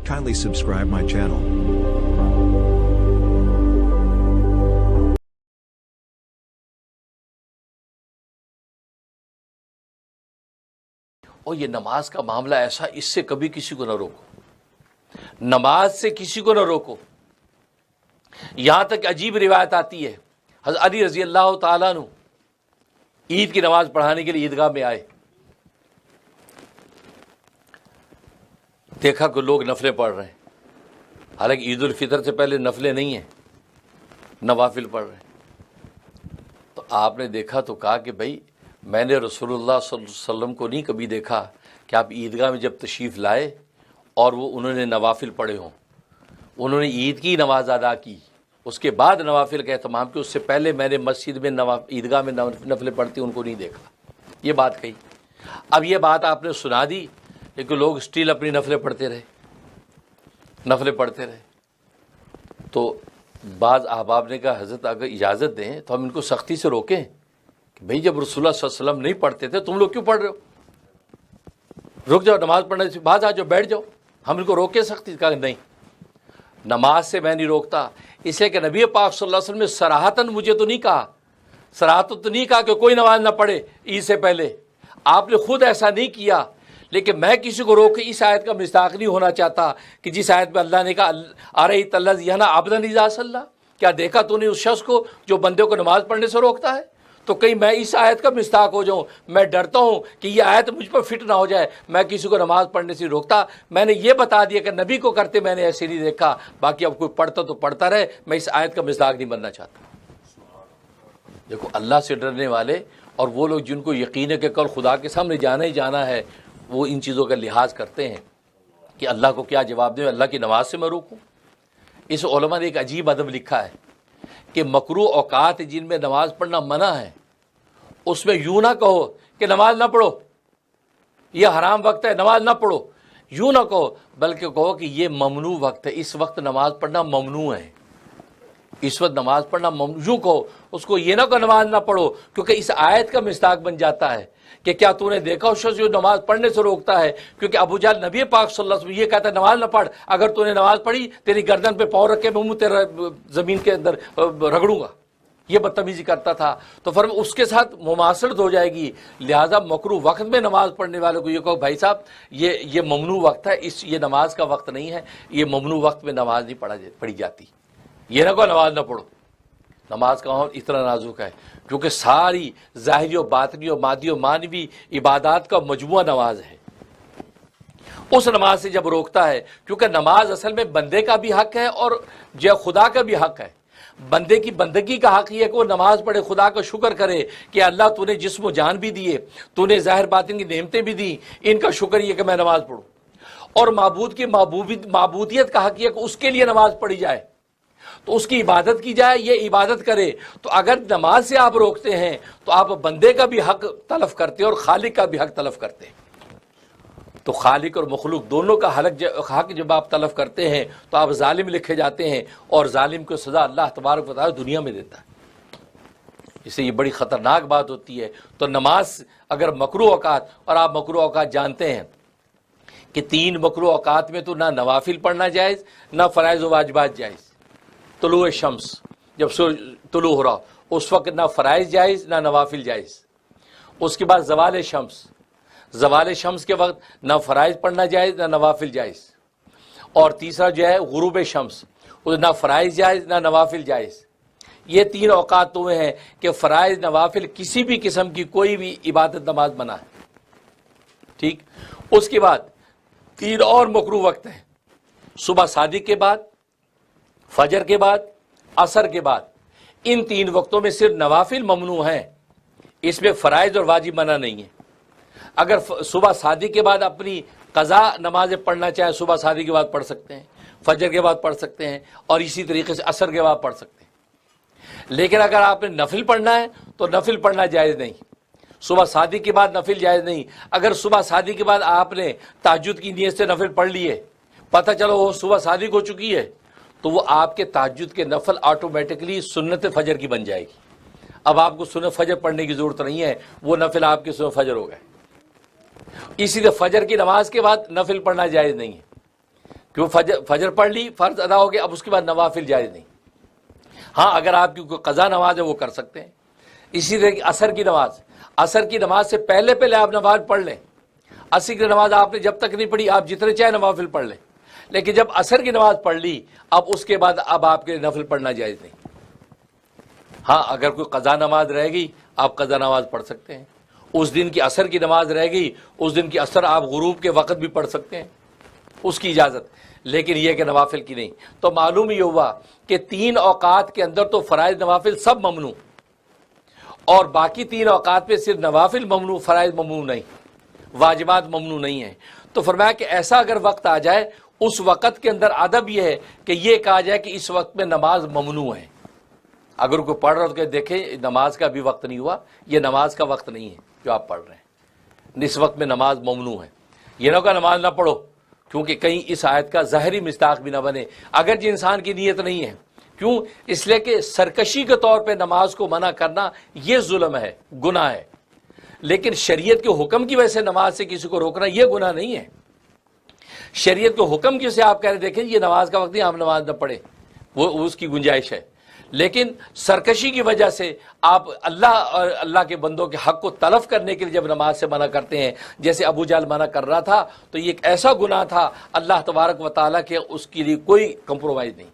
Kindly subscribe my channel. اور یہ نماز کا معاملہ ایسا، اس سے کبھی کسی کو نہ روکو، نماز سے کسی کو نہ روکو۔ یہاں تک عجیب روایت آتی ہے، حضرت علی رضی اللہ تعالیٰ عنہ عید کی نماز پڑھانے کے لیے عیدگاہ میں آئے، دیکھا کہ لوگ نفلیں پڑھ رہے ہیں، حالانکہ عید الفطر سے پہلے نفلیں نہیں ہیں، نوافل پڑھ رہے ہیں۔ تو آپ نے دیکھا تو کہا کہ بھائی میں نے رسول اللہ صلی اللہ علیہ وسلم کو نہیں کبھی دیکھا کہ آپ عیدگاہ میں جب تشریف لائے اور انہوں نے نوافل پڑھے ہوں، انہوں نے عید کی نماز ادا کی، اس کے بعد نوافل کا اہتمام کیا، اس سے پہلے میں نے مسجد میں عیدگاہ میں نفلیں پڑھتی ان کو نہیں دیکھا۔ یہ بات کہی۔ اب یہ بات آپ نے سنا دی، لیکن لوگ اسٹیل اپنی نفلیں پڑھتے رہے۔ تو بعض احباب نے کہا حضرت اگر اجازت دیں تو ہم ان کو سختی سے روکیں کہ بھئی جب رسول اللہ صلی اللہ علیہ وسلم نہیں پڑھتے تھے تم لوگ کیوں پڑھ رہے ہو، رک جاؤ، نماز پڑھنے سے بعد آ جاؤ، بیٹھ جاؤ، ہم ان کو روکے سختی سے؟ کہا نہیں، نماز سے میں نہیں روکتا، اس لیے کہ نبی پاک صلی اللہ علیہ وسلم نے صراحتاً مجھے تو نہیں کہا کہ کوئی نماز نہ پڑھے عید سے پہلے، آپ نے خود ایسا نہیں کیا، لیکن میں کسی کو روک کے اس آیت کا مصداق نہیں ہونا چاہتا کہ جس آیت میں اللہ نے کہا ارأیت الذی ینہی عبدا اذا صلی، کیا دیکھا تو نے اس شخص کو جو بندے کو نماز پڑھنے سے روکتا ہے؟ تو کہیں میں اس آیت کا مصداق ہو جاؤں، میں ڈرتا ہوں کہ یہ آیت مجھ پر فٹ نہ ہو جائے، میں کسی کو نماز پڑھنے سے روکتا۔ میں نے یہ بتا دیا کہ نبی کو کرتے میں نے ایسے نہیں دیکھا، باقی اب کوئی پڑھتا تو پڑھتا رہے، میں اس آیت کا مصداق نہیں بننا چاہتا۔ دیکھو اللہ سے ڈرنے والے اور وہ لوگ جن کو یقین ہے کہ کل خدا کے سامنے جانا ہی جانا ہے، وہ ان چیزوں کا لحاظ کرتے ہیں کہ اللہ کو کیا جواب دیں، اللہ کی نماز سے میں روکوں۔ اس علماء نے ایک عجیب ادب لکھا ہے کہ مکروہ اوقات جن میں نماز پڑھنا منع ہے، اس میں یوں نہ کہو کہ نماز نہ پڑھو، یہ حرام وقت ہے نماز نہ پڑھو، یوں نہ کہو، بلکہ کہو کہ یہ ممنوع وقت ہے، اس وقت نماز پڑھنا ممنوع ہے، اس وقت نماز پڑھنا ممنوع، یوں کہو، اس کو یہ نہ کہو نماز نہ پڑھو، کیونکہ اس آیت کا مصداق بن جاتا ہے کہ کیا تو نے دیکھا اس شخص جو نماز پڑھنے سے روکتا ہے؟ کیونکہ ابو جہل نبی پاک صلی اللہ علیہ وسلم یہ کہتا ہے نماز نہ پڑھ، اگر تو نے نماز پڑھی تیری گردن پہ پاؤں رکھ کے میں تیرا زمین کے اندر رگڑوں گا، یہ بدتمیزی کرتا تھا۔ تو فرمایا اس کے ساتھ مماثلت ہو جائے گی، لہٰذا مکروہ وقت میں نماز پڑھنے والوں کو یہ کہو بھائی صاحب یہ ممنوع وقت ہے، یہ نماز کا وقت نہیں ہے، یہ ممنوع وقت میں نماز نہیں پڑھی جاتی، یہ نہ کہو نماز نہ پڑھو۔ نماز کا وقت اتنا نازک ہے کیونکہ ساری ظاہری و باطنی و مادی و معنوی عبادات کا مجموعہ نماز ہے۔ اس نماز سے جب روکتا ہے، کیونکہ نماز اصل میں بندے کا بھی حق ہے اور جو خدا کا بھی حق ہے۔ بندے کی بندگی کا حق یہ ہے کہ وہ نماز پڑھے، خدا کا شکر کرے کہ اللہ تو نے جسم و جان بھی دیے، تو نے ظاہر باطن کی نعمتیں بھی دی، ان کا شکر یہ کہ میں نماز پڑھوں۔ اور معبود کی معبودیت کا حق یہ کہ اس کے لیے نماز پڑھی جائے، تو اس کی عبادت کی جائے، یہ عبادت کرے۔ تو اگر نماز سے آپ روکتے ہیں تو آپ بندے کا بھی حق تلف کرتے ہیں اور خالق کا بھی حق تلف کرتے ہیں۔ تو خالق اور مخلوق دونوں کا حق جب آپ تلف کرتے ہیں تو آپ ظالم لکھے جاتے ہیں، اور ظالم کو سزا اللہ تبارک و تعالی دنیا میں دیتا ہے۔ اس سے یہ بڑی خطرناک بات ہوتی ہے۔ تو نماز اگر مکروہ اوقات، اور آپ مکروہ اوقات جانتے ہیں کہ 3 مکروہ اوقات میں تو نہ نوافل پڑھنا جائز، نہ فرائض و واجبات جائز۔ طلوع شمس، جب سورج طلوع ہو رہا اس وقت نہ فرائض جائز نہ نوافل جائز۔ اس کے بعد زوال شمس کے وقت نہ فرائض پڑھنا جائز نہ نوافل جائز۔ اور تیسرا جو ہے غروب شمس، نہ فرائض جائز نہ نوافل جائز۔ یہ 3 اوقات تو ہیں کہ فرائض نوافل کسی بھی قسم کی کوئی بھی عبادت نماز منع ہے، ٹھیک۔ اس کے بعد 3 اور مکروہ وقت ہیں، صبح صادق کے بعد، فجر کے بعد، عصر کے بعد۔ ان 3 وقتوں میں صرف نوافل ممنوع ہیں، اس میں فرائض اور واجب منع نہیں ہے۔ اگر صبح صادق کے بعد اپنی قضا نمازیں پڑھنا چاہیں، صبح صادق کے بعد پڑھ سکتے ہیں، فجر کے بعد پڑھ سکتے ہیں، اور اسی طریقے سے عصر کے بعد پڑھ سکتے ہیں۔ لیکن اگر آپ نے نفل پڑھنا ہے تو نفل پڑھنا جائز نہیں، صبح صادق کے بعد نفل جائز نہیں۔ اگر صبح صادق کے بعد آپ نے تہجد کی نیت سے نفل پڑھ لیے، پتہ چلو وہ صبح صادق ہو چکی ہے، تو وہ آپ کے تہجد کے نفل آٹومیٹکلی سنت فجر کی بن جائے گی۔ اب آپ کو سنت فجر پڑھنے کی ضرورت نہیں ہے، وہ نفل آپ کے سنت فجر ہو گئے۔ اسی لیے فجر کی نماز کے بعد نفل پڑھنا جائز نہیں ہے۔ کیوں فجر پڑھ لی، فرض ادا ہو گیا، اب اس کے بعد نوافل جائز نہیں۔ ہاں اگر آپ کی کوئی قضا نماز ہے وہ کر سکتے ہیں۔ اسی طرح عصر کی نماز، عصر کی نماز سے پہلے آپ نماز پڑھ لیں۔ عصر کی نماز آپ نے جب تک نہیں پڑھی آپ جتنے چاہے نوافل پڑھ لیں، لیکن جب عصر کی نماز پڑھ لی اب اس کے بعد اب آپ کے نفل پڑھنا جائز نہیں۔ ہاں اگر کوئی قضا نماز رہ گئی آپ قضا نماز پڑھ سکتے ہیں، اس دن کی عصر کی نماز رہ گئی اس دن کی عصر آپ غروب کے وقت بھی پڑھ سکتے ہیں، اس کی اجازت، لیکن یہ کہ نوافل کی نہیں۔ تو معلوم یہ ہوا کہ 3 اوقات کے اندر تو فرائض نوافل سب ممنوع، اور باقی 3 اوقات پہ صرف نوافل ممنوع، فرائض ممنوع نہیں، واجبات ممنوع نہیں ہیں۔ تو فرمایا کہ ایسا اگر وقت آ جائے اس وقت کے اندر ادب یہ ہے کہ یہ کہا جائے کہ اس وقت میں نماز ممنوع ہے۔ اگر کوئی پڑھ رہا ہو تو دیکھیں نماز کا بھی وقت نہیں ہوا، یہ نماز کا وقت نہیں ہے جو آپ پڑھ رہے ہیں، اس وقت میں نماز ممنوع ہے۔ یہ نہ کہ نماز نہ پڑھو، کیونکہ کہیں اس آیت کا ظاہری مصداق بھی نہ بنے اگر جی انسان کی نیت نہیں ہے۔ کیوں؟ اس لیے کہ سرکشی کے طور پہ نماز کو منع کرنا یہ ظلم ہے، گناہ ہے، لیکن شریعت کے حکم کی وجہ سے نماز سے کسی کو روکنا یہ گناہ نہیں ہے۔ شریعت کے حکم کی سے آپ کہہ رہے دیکھیں یہ نماز کا وقت نہیں آپ نماز نہ پڑھیں، وہ اس کی گنجائش ہے، لیکن سرکشی کی وجہ سے آپ اللہ اور اللہ کے بندوں کے حق کو تلف کرنے کے لیے جب نماز سے منع کرتے ہیں، جیسے ابو جہل منع کر رہا تھا، تو یہ ایک ایسا گناہ تھا اللہ تبارک و تعالیٰ کے اس کے لیے کوئی کمپرومائز نہیں۔